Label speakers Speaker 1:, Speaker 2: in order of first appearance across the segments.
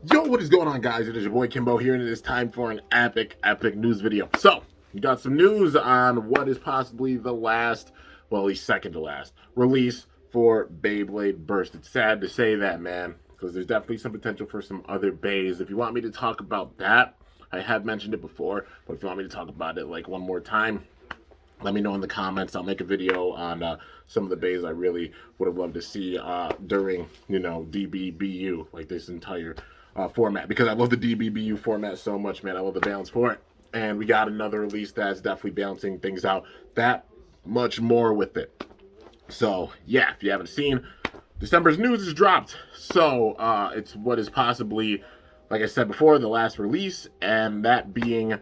Speaker 1: Yo, what is going on, guys? It is your boy Kimbo here, and it is time for an epic news video. So, we got some news on what is possibly the last, well, at least second to last, release for Beyblade Burst. It's sad to say that, man, because there's definitely some potential for some other bays. If you want me to talk about that, I have mentioned it before, but if you want me to talk about it like one more time, let me know in the comments. I'll make a video on some of the bays I really would have loved to see during, DBBU, like this entire format, because I love the DBBU format so much, man. I love the balance for it. And we got another release that's definitely balancing things out that much more with it. So, yeah, if you haven't seen, December's news is dropped. So, it's what is possibly, like I said before, the last release, and that being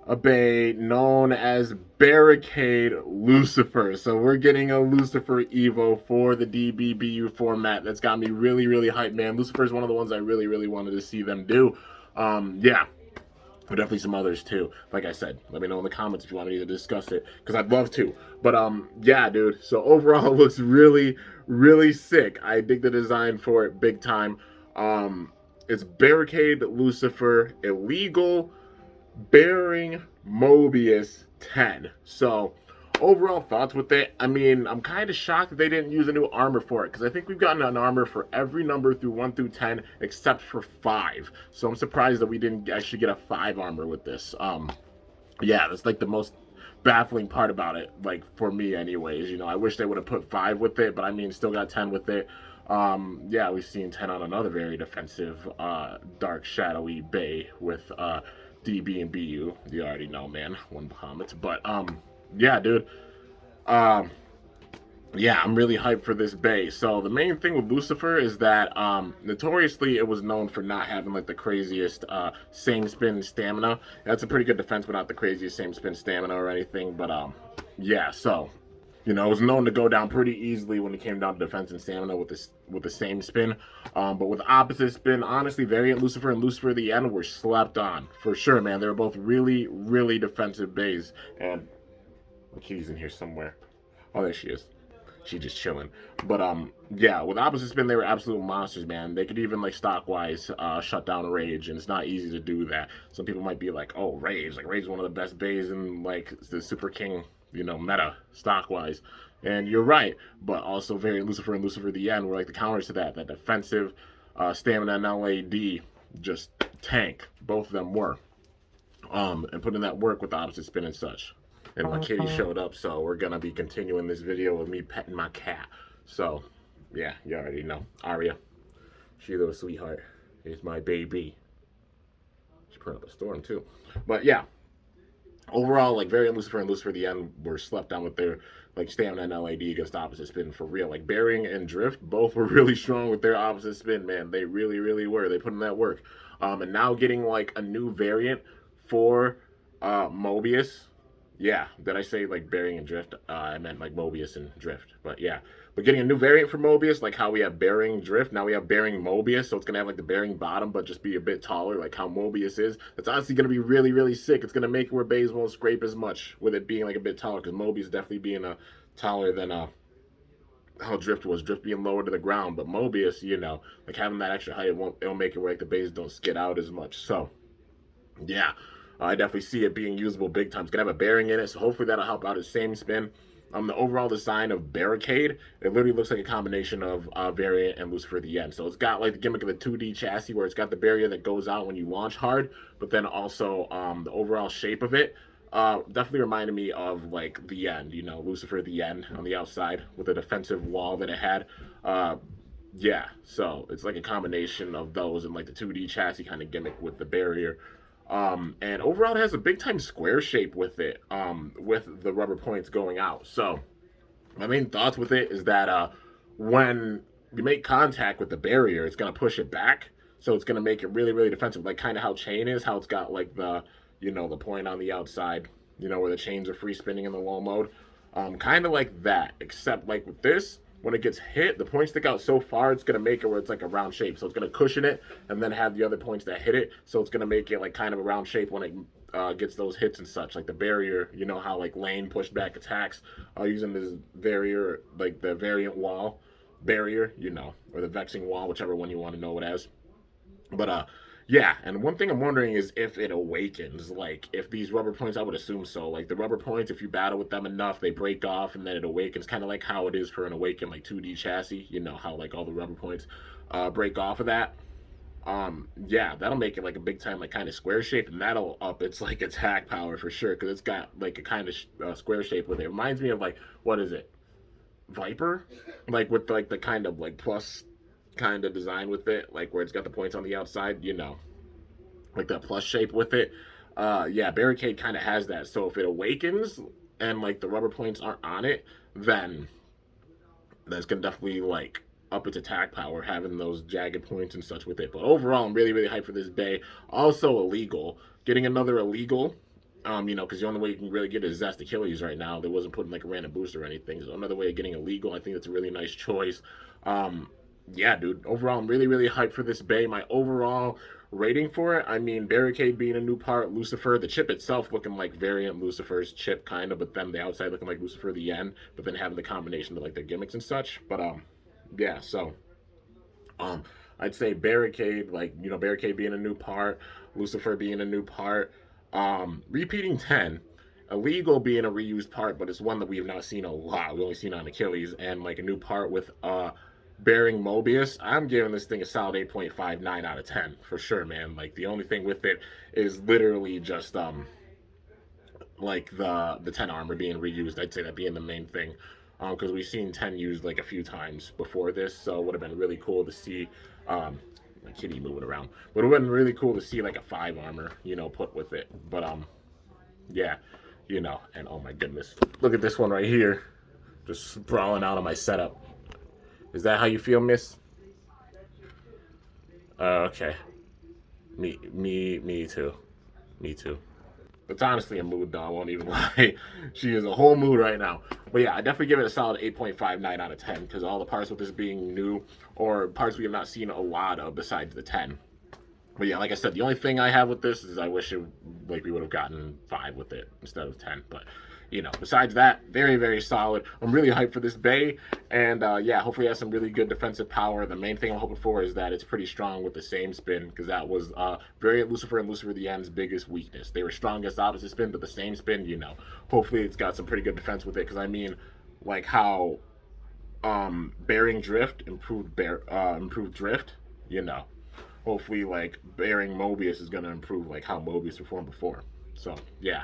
Speaker 1: a bay known as Barricade Lucifer. So we're getting a Lucifer Evo for the DBBU format. That's got me really hyped, man. Lucifer is one of the ones I really wanted to see them do. Yeah, but definitely some others too. Like I said, let me know in the comments if you want me to discuss it, because I'd love to. But yeah, dude. So overall, it looks really sick. I dig the design for it big time. It's Barricade Lucifer Illegal Bearing Mobius 10. So, overall thoughts with it. I mean, I'm kind of shocked that they didn't use a new armor for it, because I think we've gotten an armor for every number through 1 through 10 except for 5. So I'm surprised that we didn't actually get a 5 armor with this. Yeah, that's like the most baffling part about it, like for me anyways. I wish they would have put 5 with it, but I mean, still got 10 with it. Yeah, we've seen 10 on another very defensive dark shadowy bay with DB and BU. You already know, man. One comments. But yeah, dude. Um yeah, I'm really hyped for this bay. So the main thing with Lucifer is that notoriously it was known for not having like the craziest same spin stamina. That's a pretty good defense, but not the craziest same spin stamina or anything. But yeah, so it was known to go down pretty easily when it came down to defense and stamina with the same spin. But with the opposite spin, honestly, Variant Lucifer and Lucifer the End were slept on for sure, man. They were both really defensive bays. And my kitty's in here somewhere. Oh, there she is. She just chilling. But yeah, with opposite spin, they were absolute monsters, man. They could even like stock wise shut down Rage, and it's not easy to do that. Some people might be like, "Oh, Rage! Like Rage is one of the best bays in like the Super King, meta stock wise." And you're right, but also very Lucifer and Lucifer the End were like the counters to that. That defensive stamina and LAD just tank. Both of them were. And putting that work with the opposite spin and such. And my kitty showed up, so we're gonna be continuing this video with me petting my cat. So, yeah, you already know. Aria, she a little sweetheart. Is my baby. She put up a storm too. But yeah, overall, like Variant Lucifer and Lucifer the End were slept on with their like stamina and LAD against opposite spin for real. Like Bearing and Drift both were really strong with their opposite spin, man. They really were. They put in that work. And now getting like a new variant for Mobius. Yeah, did I say like Bearing and Drift? I meant like Mobius and Drift. But yeah, but getting a new variant for Mobius, like how we have Bearing Drift, now we have Bearing Mobius, so it's gonna have like the Bearing bottom, but just be a bit taller, like how Mobius is. That's honestly gonna be really sick. It's gonna make it where bays won't scrape as much with it being like a bit taller, because Mobius definitely being taller than how Drift was. Drift being lower to the ground, but Mobius, like having that extra height, it'll make it where like the bays don't skid out as much. So yeah, I definitely see it being usable big time. It's gonna have a bearing in it, so hopefully that'll help out its same spin. The overall design of Barricade, it literally looks like a combination of Variant and Lucifer the End. So it's got like the gimmick of the 2D chassis, where it's got the barrier that goes out when you launch hard, but then also the overall shape of it definitely reminded me of like the End, Lucifer the End on the outside with the defensive wall that it had. Yeah, so it's like a combination of those and like the 2D chassis kind of gimmick with the barrier. And overall, it has a big time square shape with it, with the rubber points going out. So, my main thoughts with it is that when you make contact with the barrier, it's going to push it back. So, it's going to make it really defensive, like kind of how Chain is, how it's got like the point on the outside, where the chains are free spinning in the low mode. Kind of like that, except like with this, when it gets hit, the points stick out so far, it's going to make it where it's like a round shape. So it's going to cushion it and then have the other points that hit it. So it's going to make it like kind of a round shape when it gets those hits and such. Like the barrier, how like lane pushed back attacks using this barrier, like the variant wall barrier, or the vexing wall, whichever one you want to know it as. But yeah, and one thing I'm wondering is if it awakens, like if these rubber points, I would assume so. Like the rubber points, if you battle with them enough, they break off and then it awakens, kind of like how it is for an awakened like 2D chassis. You know how like all the rubber points break off of that. Yeah, that'll make it like a big time like kind of square shape, and that'll up its like attack power for sure because it's got like a kind of square shape with it. It reminds me of like what is it, Viper, like with like the kind of like plus kind of design with it, like where it's got the points on the outside, you know, like that plus shape with it. Yeah, Barricade kind of has that. So if it awakens and like the rubber points aren't on it, then that's gonna definitely like up its attack power having those jagged points and such with it. But overall, I'm really really hyped for this bay. Also illegal, getting another illegal. You know, because the only way you can really get is Zest Achilles right now. They wasn't putting like a random boost or anything. So another way of getting illegal, I think that's a really nice choice. Um, yeah, dude. Overall, I'm really really hyped for this bay. My overall rating for it, I mean, Barricade being a new part, Lucifer, the chip itself looking like variant Lucifer's chip kind of, but then the outside looking like Lucifer the end, but then having the combination of like their gimmicks and such. But yeah. So um, I'd say Barricade, like you know, Barricade being a new part, Lucifer being a new part, repeating 10, illegal being a reused part, but it's one that we have not seen a lot. We only seen on Achilles, and like a new part with bearing Mobius. I'm giving this thing a solid 8.59 out of 10 for sure, man. Like the only thing with it is literally just like the 10 armor being reused. I'd say that being the main thing, because we've seen 10 used like a few times before this, so it would have been really cool to see my kitty moving around, but it would have been really cool to see like a 5 armor, you know, put with it. But yeah, you know. And oh my goodness, look at this one right here, just sprawling out of my setup. Is that how you feel, miss? Okay. Me too. Me too. It's honestly a mood, though. I won't even lie. She is a whole mood right now. But yeah, I definitely give it a solid 8.59 out of 10 because all the parts with this being new or parts we have not seen a lot of besides the 10. But yeah, like I said, the only thing I have with this is I wish it like we would have gotten 5 with it instead of 10. But you know, besides that, very very solid. I'm really hyped for this bay, and yeah, hopefully it has some really good defensive power. The main thing I'm hoping for is that it's pretty strong with the same spin because that was very Lucifer and Lucifer the End's biggest weakness. They were strongest opposite spin, but the same spin, you know. Hopefully it's got some pretty good defense with it because I mean, like how bearing drift improved drift, you know. Hopefully like bearing Mobius is gonna improve like how Mobius performed before. So yeah,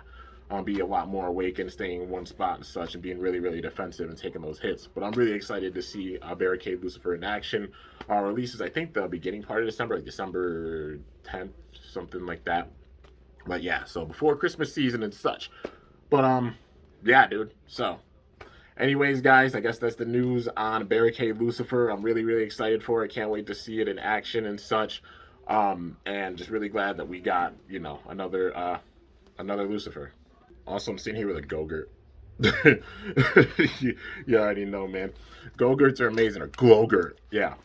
Speaker 1: I'll be a lot more awake and staying in one spot and such and being really really defensive and taking those hits. But I'm really excited to see Barricade Lucifer in action. Releases I think the beginning part of December, like December 10th, something like that. But yeah, so before Christmas season and such. But yeah, dude. So anyways, guys, I guess that's the news on Barricade Lucifer. I'm really, really excited for it. Can't wait to see it in action and such. And just really glad that we got, you know, another Lucifer. Also, I'm sitting here with a Gogurt. You already know, man. Go-Gurts are amazing, or Glogurt. Yeah,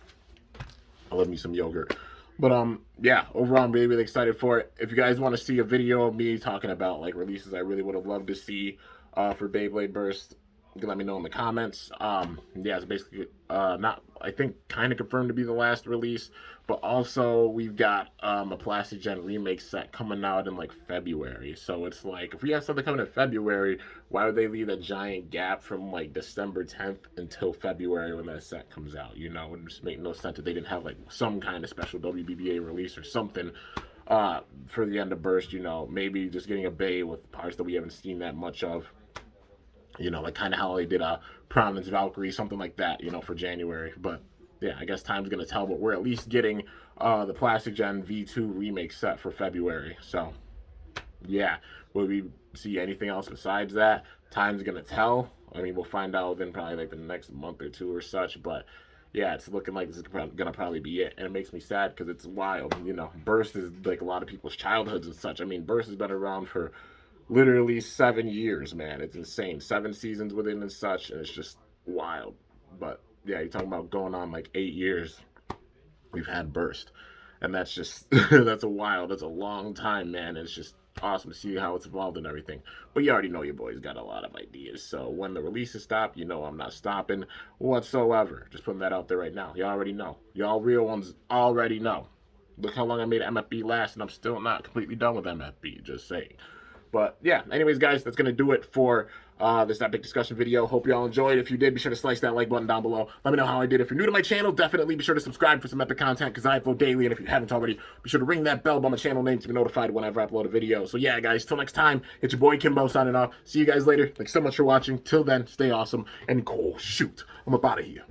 Speaker 1: I love me some yogurt. But yeah, overall, I'm really, really excited for it. If you guys want to see a video of me talking about like releases I really would have loved to see for Beyblade Burst, you can let me know in the comments. Yeah, it's basically not, I think, kind of confirmed to be the last release, but also we've got a Plastic Gen remake set coming out in like February. So it's like, if we have something coming in February, why would they leave a giant gap from like December 10th until February when that set comes out? You know, it would just make no sense if they didn't have like some kind of special WBBA release or something for the end of Burst. You know, maybe just getting a bay with parts that we haven't seen that much of, you know, like kind of how they did Prominence Valkyrie, something like that, you know, for January. But yeah, I guess time's gonna tell. But we're at least getting the Plastic Gen V2 remake set for February. So yeah, will we see anything else besides that? Time's gonna tell. I mean, we'll find out within probably like the next month or two or such. But yeah, it's looking like this is gonna probably be it, and it makes me sad because it's wild. You know, Burst is like a lot of people's childhoods and such. I mean, Burst has been around for literally 7 years, man. It's insane. 7 seasons within and such, and it's just wild. But yeah, you're talking about going on like 8 years. We've had Burst, and that's just that's a long time, man. It's just awesome to see how it's evolved and everything. But you already know your boy's got a lot of ideas. So when the releases stop, you know I'm not stopping whatsoever. Just putting that out there right now. You already know. Y'all real ones already know. Look how long I made MFB last, and I'm still not completely done with MFB, just saying. But yeah, anyways, guys, that's going to do it for this epic discussion video. Hope you all enjoyed. If you did, be sure to slice that like button down below. Let me know how I did. If you're new to my channel, definitely be sure to subscribe for some epic content because I upload daily. And if you haven't already, be sure to ring that bell by my channel name to be notified whenever I upload a video. So yeah, guys, till next time, it's your boy Kimbo signing off. See you guys later. Thanks so much for watching. Till then, stay awesome and cool. Shoot, I'm up out of here.